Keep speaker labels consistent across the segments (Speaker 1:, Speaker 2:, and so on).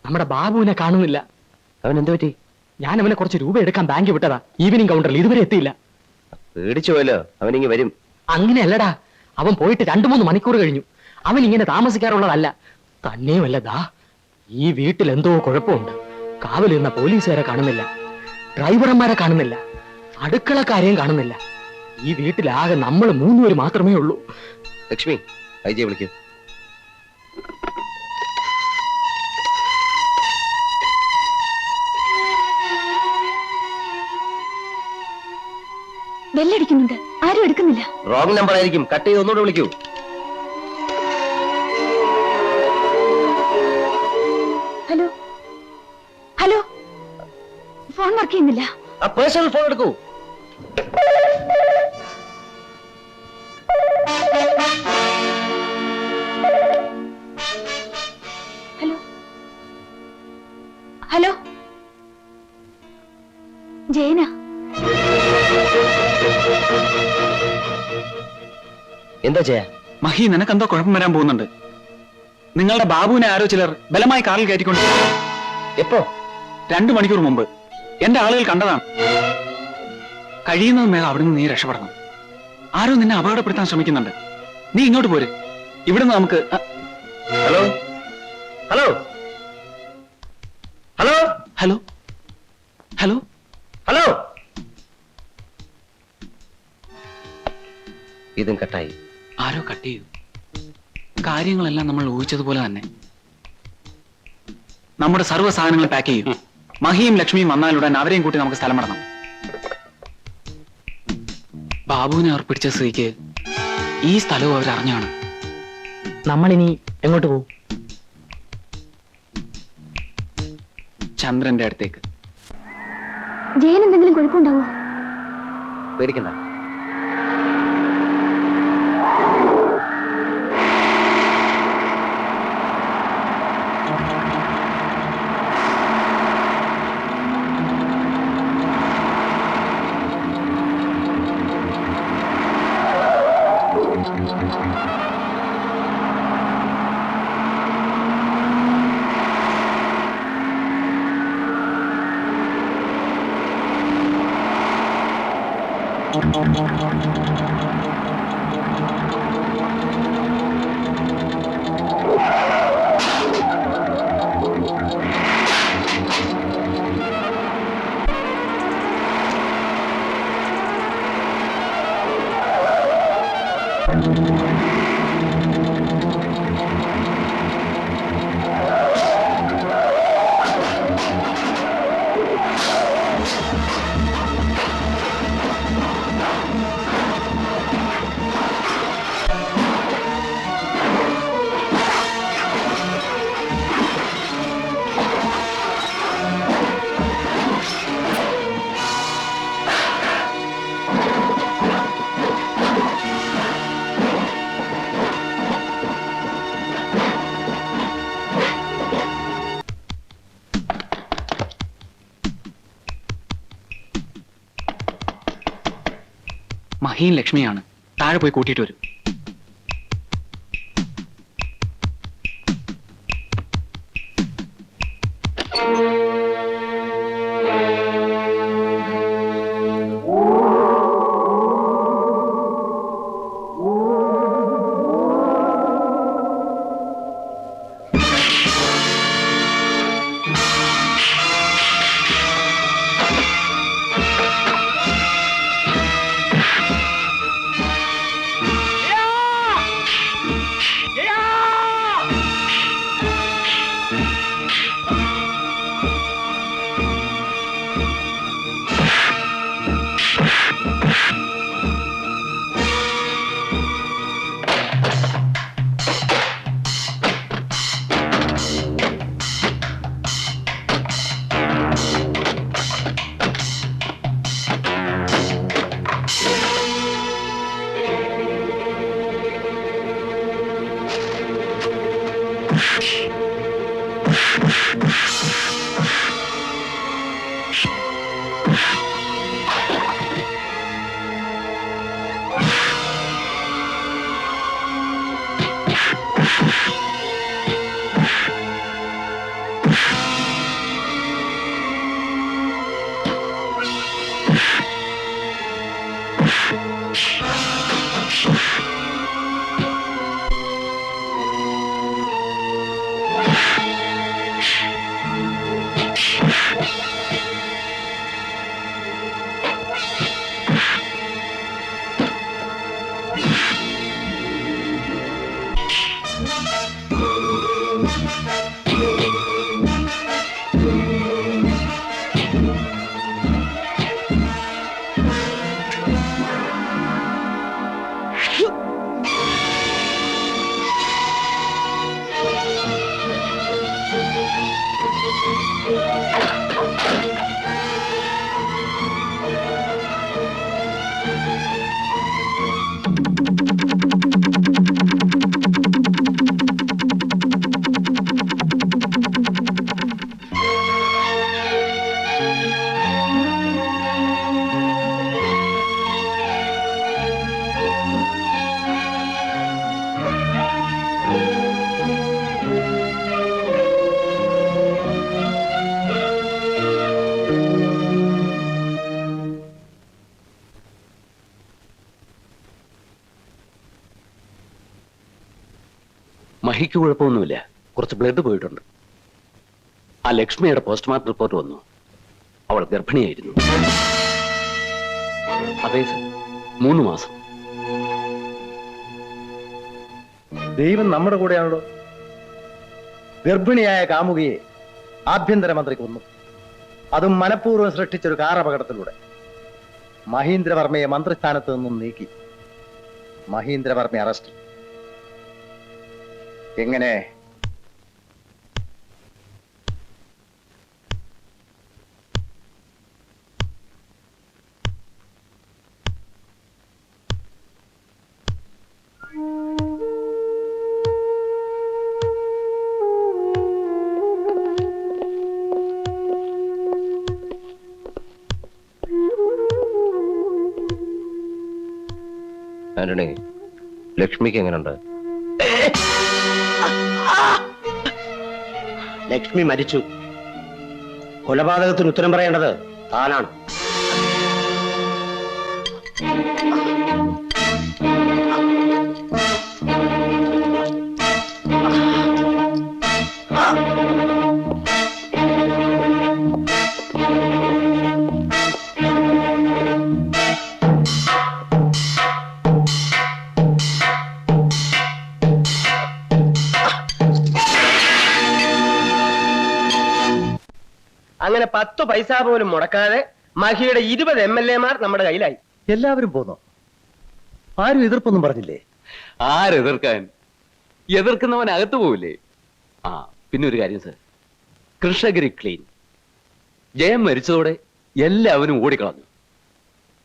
Speaker 1: നമ്മുടെ ബാബുവിനെ കാണുന്നില്ല.
Speaker 2: അവൻ എന്ത് പറ്റി?
Speaker 1: ഞാൻ അവനെ കുറച്ച് രൂപ എടുക്കാൻ ബാങ്ക് വിട്ടതാ. ഈവനിങ് കൗണ്ടറിൽ ഇതുവരെ എത്തിയില്ല.
Speaker 2: പേടിച്ചു പോയല്ലോ. അവനിങ്ങി വരും.
Speaker 1: അങ്ങനെയല്ലടാ, അവൻ പോയിട്ട് 2-3 മണിക്കൂർ കഴിഞ്ഞു. അവൻ ഇങ്ങനെ താമസിക്കാറുള്ളതല്ല. തന്നെയുമല്ലതാ, ഈ വീട്ടിൽ എന്തോ കുഴപ്പമുണ്ട്. കാവലിരുന്ന പോലീസുകാരെ കാണുന്നില്ല, ഡ്രൈവർമാരെ കാണുന്നില്ല, അടുക്കളക്കാരെയും കാണുന്നില്ല. ഈ വീട്ടിലാകെ നമ്മൾ 3 പേര് മാത്രമേ ഉള്ളൂ.
Speaker 2: ലക്ഷ്മി, ഐജിയെ വിളിക്കൂ.
Speaker 3: ബെല്ലടിക്കുന്നുണ്ട്, ആരും എടുക്കുന്നില്ല.
Speaker 2: റോങ് നമ്പർ ആയിരിക്കും. കട്ട് ചെയ്ത് ഒന്നുകൂടെ വിളിക്കൂ.
Speaker 3: ഹലോ ഹലോ, ഫോൺ വർക്ക് ചെയ്യുന്നില്ല.
Speaker 2: ആ പേഴ്സണൽ ഫോൺ എടുക്കൂ.
Speaker 3: Hello hello, Jayana.
Speaker 2: എന്താ ചെയ്യാ?
Speaker 4: മഹി, നിനക്കെന്തോ കുഴപ്പം വരാൻ പോകുന്നുണ്ട്. നിങ്ങളുടെ ബാബുവിനെ ആരോ ചിലർ ബലമായി കാറിൽ കയറ്റിക്കൊണ്ട്.
Speaker 2: എപ്പോ?
Speaker 4: 2 മണിക്കൂർ മുമ്പ് എന്റെ ആളുകൾ കണ്ടതാണ്. കഴിയുന്നതും വേഗം അവിടുന്ന് നീ രക്ഷപ്പെടണം. ആരോ നിന്നെ അപകടപ്പെടുത്താൻ ശ്രമിക്കുന്നുണ്ട്. നീ ഇങ്ങോട്ട് പോര്. ഇവിടുന്ന് നമുക്ക്.
Speaker 2: Hello hello hello
Speaker 4: hello hello
Speaker 2: hello. ഇതും കട്ടായി.
Speaker 4: ആരോ കട്ട് ചെയ്തു. കാര്യങ്ങളെല്ലാം നമ്മൾ ഊഹിച്ചതുപോലെ തന്നെ. നമ്മുടെ സർവ്വ സാധനങ്ങൾ പാക്ക് ചെയ്യും. മഹിയും ലക്ഷ്മിയും വന്നാലുടൻ അവരെയും കൂട്ടി നമുക്ക് സ്ഥലം വിടണം. ബാബുവിനെ അവർ പിടിച്ച സ്ത്രീക്ക് ഈ സ്ഥലവും അവരറിഞ്ഞാണ്.
Speaker 1: നമ്മളിനി എങ്ങോട്ട് പോകും?
Speaker 4: ചന്ദ്രന്റെ അടുത്തേക്ക്.
Speaker 3: ജയൻ എന്തെങ്കിലും കുഴപ്പമുണ്ടാവോ?
Speaker 2: പേടിക്കണ്ട.
Speaker 4: മഹിയും ലക്ഷ്മിയാണ്. താഴെ പോയി കൂട്ടിയിട്ട് വരും.
Speaker 2: മഹിക്ക് കുഴപ്പമൊന്നുമില്ല, കുറച്ച് ബ്ലഡ് പോയിട്ടുണ്ട്. ആ ലക്ഷ്മിയുടെ പോസ്റ്റ്മോർട്ടം റിപ്പോർട്ട് വന്നു. അവൾ ഗർഭിണിയായിരുന്നു. അതെ സർ, 3 മാസം.
Speaker 5: ദൈവം നമ്മുടെ കൂടെയാണല്ലോ. ഗർഭിണിയായ കാമുകിയെ ആഭ്യന്തരമന്ത്രി കൊന്നു. അതും മനഃപൂർവ്വം സൃഷ്ടിച്ചൊരു കാർ അപകടത്തിലൂടെ. മഹീന്ദ്രവർമ്മയെ മന്ത്രിസ്ഥാനത്ത് നിന്നും നീക്കി. മഹീന്ദ്രവർമ്മ അറസ്റ്റ്. എങ്ങനെ?
Speaker 2: ആന്റണി, ലക്ഷ്മിക്ക് എങ്ങനെയുണ്ട്?
Speaker 6: ലക്ഷ്മി മരിച്ചു. കൊലപാതകത്തിന് ഉത്തരം പറയേണ്ടത് താനാണ്. അങ്ങനെ 10 പൈസ പോലും മുടക്കാതെ മഹിയുടെ 20 MLA-മാർ നമ്മുടെ കയ്യിലായി.
Speaker 5: എല്ലാവരും പോന്നോ? ആരും എതിർപ്പൊന്നും പറഞ്ഞില്ലേ?
Speaker 2: ആരെതിർക്കാൻ? എതിർക്കുന്നവൻ അകത്ത് പോവില്ലേ? ആ, പിന്നെ ഒരു കാര്യം സർ, കൃഷ്ണഗിരി ക്ലീൻ. ജയം മരിച്ചതോടെ എല്ലാവരും ഓടിക്കളഞ്ഞു.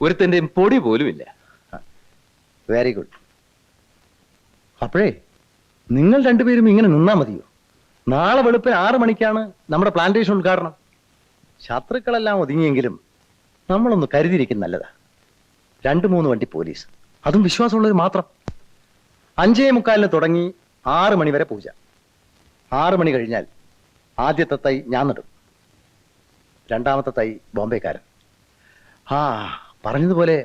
Speaker 2: ഒരുത്തന്റെയും പൊടി പോലുമില്ല.
Speaker 5: Very good. അപ്പോഴേ നിങ്ങൾ രണ്ടുപേരും ഇങ്ങനെ നിന്നാ മതിയോ? നാളെ വെളുപ്പിന് 6 മണിക്കാണ് നമ്മുടെ പ്ലാന്റേഷൻ ഉദ്ഘാടനം. ശത്രുക്കളെല്ലാം ഒതുങ്ങിയെങ്കിലും നമ്മളൊന്ന് കരുതിയിരിക്കും നല്ലതാ. 2-3 വണ്ടി പോലീസ്, അതും വിശ്വാസമുള്ളവർ മാത്രം. 5:45 തുടങ്ങി 6 മണി വരെ പൂജ. 6 മണി കഴിഞ്ഞാൽ ആദ്യത്തെ തൈ ഞാൻ നടും, രണ്ടാമത്തെ തൈ ബോംബെക്കാരൻ. ആ, പറഞ്ഞതുപോലെ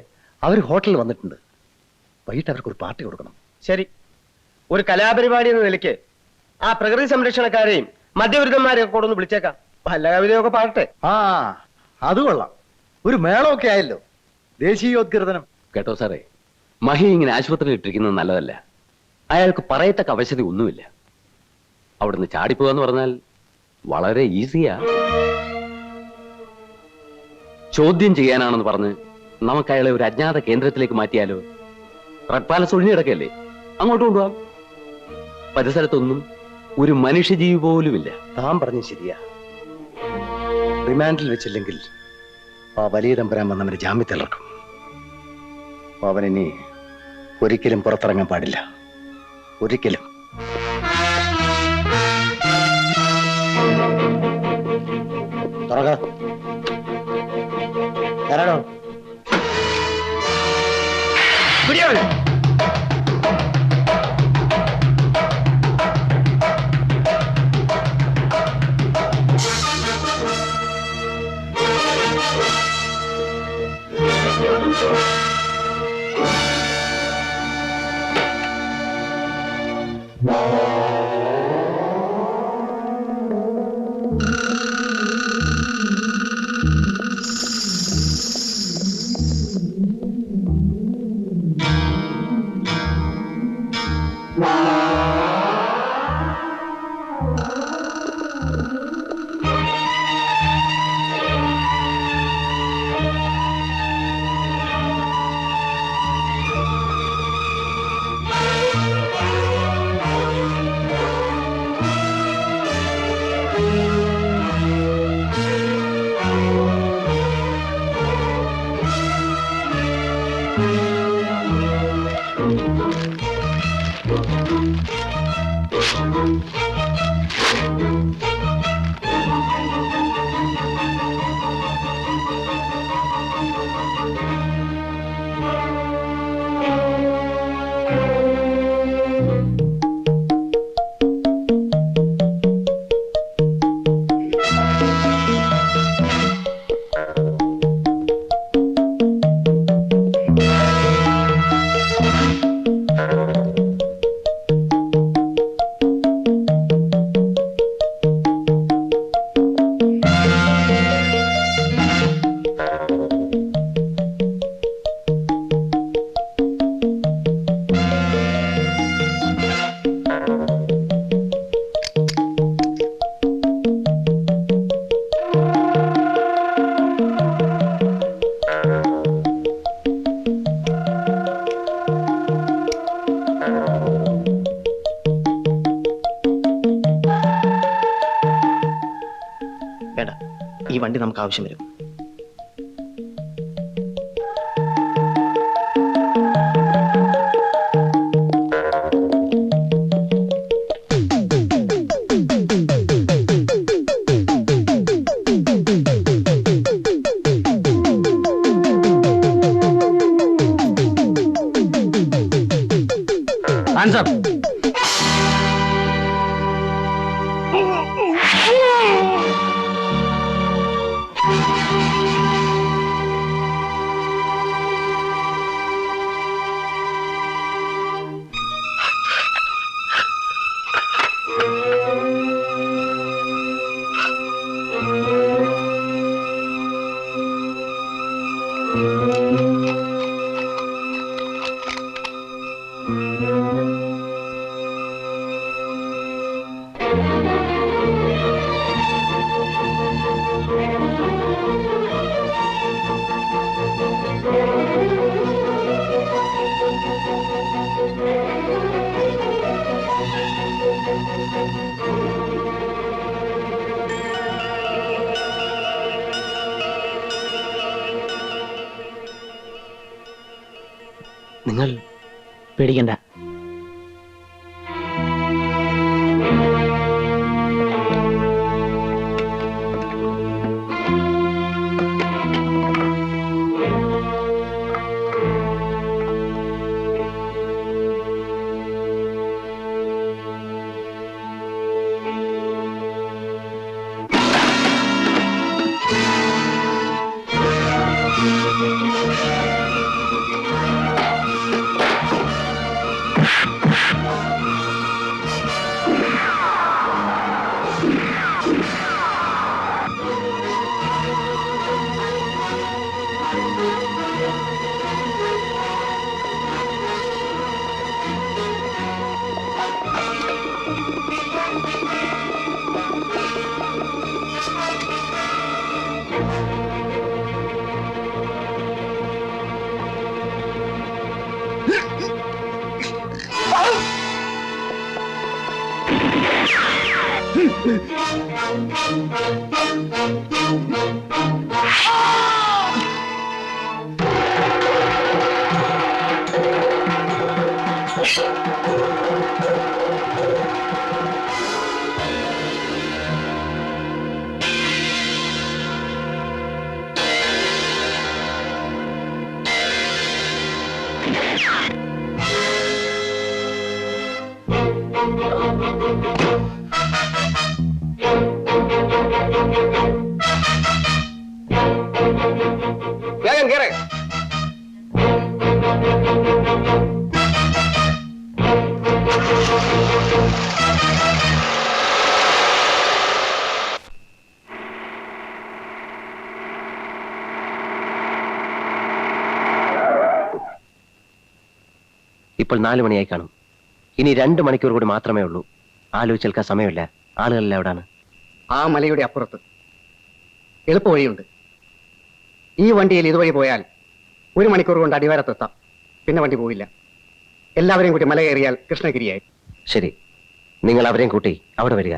Speaker 5: അവർ ഹോട്ടലിൽ വന്നിട്ടുണ്ട്. വൈകിട്ട് അവർക്കൊരു പാർട്ടി കൊടുക്കണം.
Speaker 6: ശരി, ഒരു കലാപരിപാടി എന്ന നിലയ്ക്ക് ആ പ്രകൃതി സംരക്ഷണക്കാരെയും മദ്യവിരുദ്ധന്മാരെയും കൂടെ ഒന്ന് വിളിച്ചേക്കാം. വല്ല കവിതയൊക്കെ പാടട്ടെ.
Speaker 5: ആ, അത് കൊള്ളാം. ഒരു മേളമൊക്കെ ആയല്ലോ. ദേശീയോദ്ഗ്രഥനം.
Speaker 2: കേട്ടോ സാറേ, മഹി ഇങ്ങനെ ആശുപത്രിയിൽ ഇട്ടിരിക്കുന്നത് നല്ലതല്ല. അയാൾക്ക് പറയത്തക്ക അവശത ഒന്നുമില്ല. അവിടുന്ന് ചാടിപ്പോകാന്ന് പറഞ്ഞാൽ വളരെ ഈസിയാ. ചോദ്യം ചെയ്യാനാണെന്ന് പറഞ്ഞ് നമുക്ക് അയാളെ ഒരു അജ്ഞാത കേന്ദ്രത്തിലേക്ക് മാറ്റിയാലോ? റെഡ് പാലസ് ഒഴിഞ്ഞു കിടക്കല്ലേ, അങ്ങോട്ട് കൊണ്ടുപോകാം. പരിസരത്തൊന്നും ഒരു മനുഷ്യജീവി പോലുമില്ല.
Speaker 5: താൻ പറഞ്ഞു ശരിയാ. റിമാൻഡിൽ വെച്ചില്ലെങ്കിൽ ആ വലിയ തമ്പുരാൻ വന്നവന് ജാമ്യത്തിലിറക്കും. അവനിനി ഒരിക്കലും പുറത്തിറങ്ങാൻ പാടില്ല. ഒരിക്കലും. തുറക. തരാടോ.
Speaker 6: പിടിയോളെ. വേണ്ട, ഈ വണ്ടി നമുക്ക് ആവശ്യം വരും.
Speaker 1: ആൻസർ.
Speaker 6: നിങ്ങൾ
Speaker 1: പേടിക്കണ്ട.
Speaker 6: വേഗം കേറ്.
Speaker 7: ഇപ്പോൾ 4 മണിയായി കാണും. ഇനി 2 മണിക്കൂർ കൂടി മാത്രമേ ഉള്ളൂ. ആലോചിച്ചെടുക്കാൻ സമയമില്ല. ആളുകളെല്ലാം എവിടാണ്?
Speaker 8: ആ മലയുടെ അപ്പുറത്ത് എളുപ്പ വഴിയുണ്ട്. ഈ വണ്ടിയിൽ ഇതുവഴി പോയാൽ 1 മണിക്കൂർ കൊണ്ട് അടിവാരത്തെത്താം. പിന്നെ വണ്ടി പോവില്ല. എല്ലാവരെയും കൂട്ടി മല കയറിയാൽ കൃഷ്ണഗിരിയായി.
Speaker 7: ശരി, നിങ്ങൾ അവരെയും കൂട്ടി അവിടെ വരിക.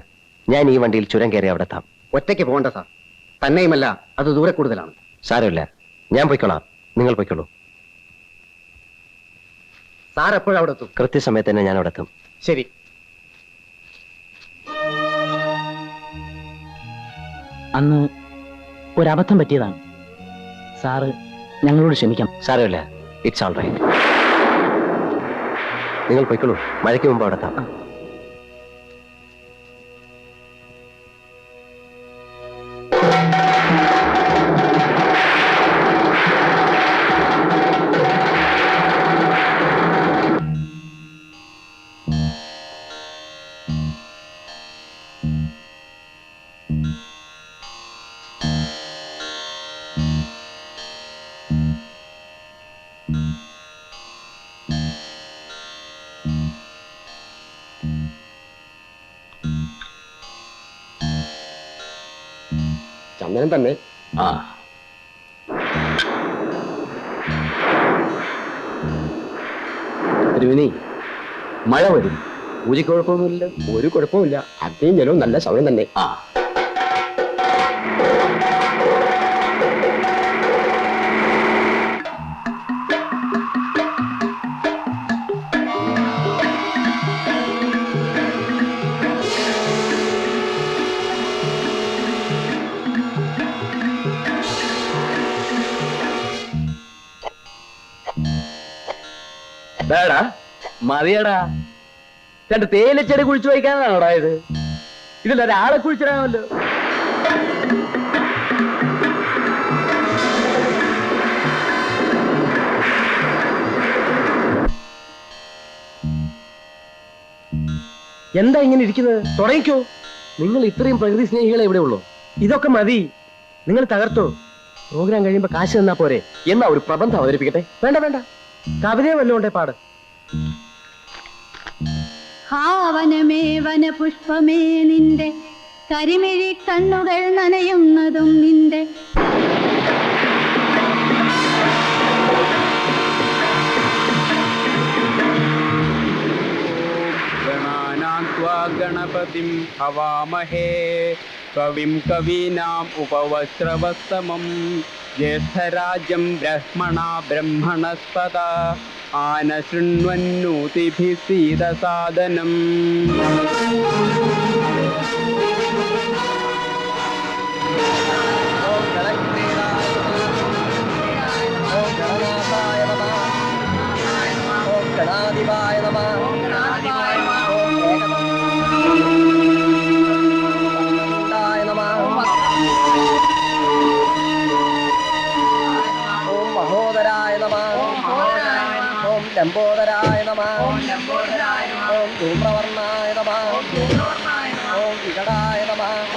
Speaker 7: ഞാൻ ഈ വണ്ടിയിൽ ചുരം കയറി അവിടെ എത്താം.
Speaker 8: ഒറ്റയ്ക്ക് പോകണ്ട സാർ. തന്നെയുമല്ല, അത് ദൂരെ കൂടുതലാണ്.
Speaker 7: സാരമില്ല, ഞാൻ പൊയ്ക്കോളാം. നിങ്ങൾ പൊയ്ക്കോളൂ.
Speaker 8: സാർ എപ്പോഴും അവിടെ എത്തും?
Speaker 7: കൃത്യസമയത്ത് തന്നെ ഞാൻ അവിടെ എത്തും.
Speaker 8: ശരി.
Speaker 1: അന്ന് ഒരബദ്ധം പറ്റിയതാണ് സാറ്, ഞങ്ങളോട് ക്ഷമിക്കണം.
Speaker 7: സാരമില്ല, ഇറ്റ്സ് ഓൾ റൈറ്റ്. നിങ്ങൾ പൊയ്ക്കോളൂ. മഴയ്ക്ക് മുമ്പ് അവിടെ എത്താം.
Speaker 6: ചന്ദനം തന്നെ.
Speaker 2: ആ, തിരുമേനി, മഴ വരും. പൂജയ്ക്ക് കുഴപ്പമൊന്നുമില്ല.
Speaker 6: ഒരു കുഴപ്പമില്ല. അഗ്നിയും ജലവും നല്ല സമയം തന്നെ.
Speaker 2: ആ, വേടാ മതിയടാ. രണ്ട് തേയിലച്ചെടി കുഴിച്ചു വയ്ക്കാനാണോടാ ഇത്? ഇതിലൊരാളെ കുഴിച്ചിടാമല്ലോ.
Speaker 1: എന്താ ഇങ്ങനെ ഇരിക്കുന്നത്? തുടങ്ങിക്കോ. നിങ്ങൾ ഇത്രയും പ്രകൃതി സ്നേഹികളെ ഇവിടെ ഉള്ളൂ. ഇതൊക്കെ മതി. നിങ്ങൾ തകർത്തോ. പ്രോഗ്രാം കഴിയുമ്പോ കാശ് തന്നാ പോരെ.
Speaker 2: എന്നാ ഒരു പ്രബന്ധം അവതരിപ്പിക്കട്ടെ.
Speaker 1: വേണ്ട വേണ്ട, കവിതയെ വല്ലോണ്ടേ പാട്.
Speaker 3: ഹാവനമേ വനപുഷ്പമേ നിന്റെ കരിമിഴി കണ്ണുകൾ നനയുന്നതും നിന്റെ
Speaker 9: ഗണപതിം ഹവാമഹേ കവിം കവീനാം ഉപവശ്രവസ്തമം ജ്യേഷ്ഠരാജം ബ്രഹ്മണാ ബ്രഹ്മണസ്പത ആന ശൃണ്വന്നൂതിഭിः സീദസാദനം.
Speaker 6: ലംബോദരായ നമഃ. ഓം ധൂമ്രവർണ്ണായ നമഃ. ഓം വികടായ നമഃ.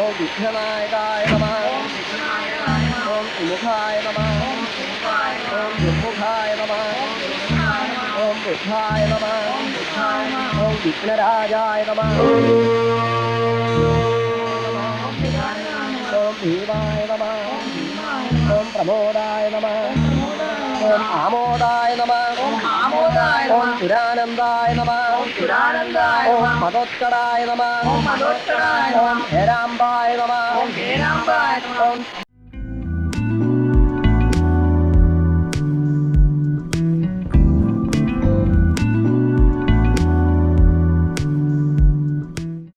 Speaker 6: ഓം വിഘ്നനായകായ നമഃ. ഓം വിമുഖായ നമഃ. ഓം ദുർമുഖായ നമഃ. ഓം ബുദ്ധായ നമഃ. ഓം വിഘ്നരാജായ നമഃ. ഓം ഭീമായ നമഃ. ഓം പ്രമോദായ നമഃ. ഓം ആമോദായ നമഃ. ഓം പുരാനന്ദായ നമഃ. ഓം മതോത്കടായ നമഃ. ഓം ഹേരാംബായ നമഃ. ഓം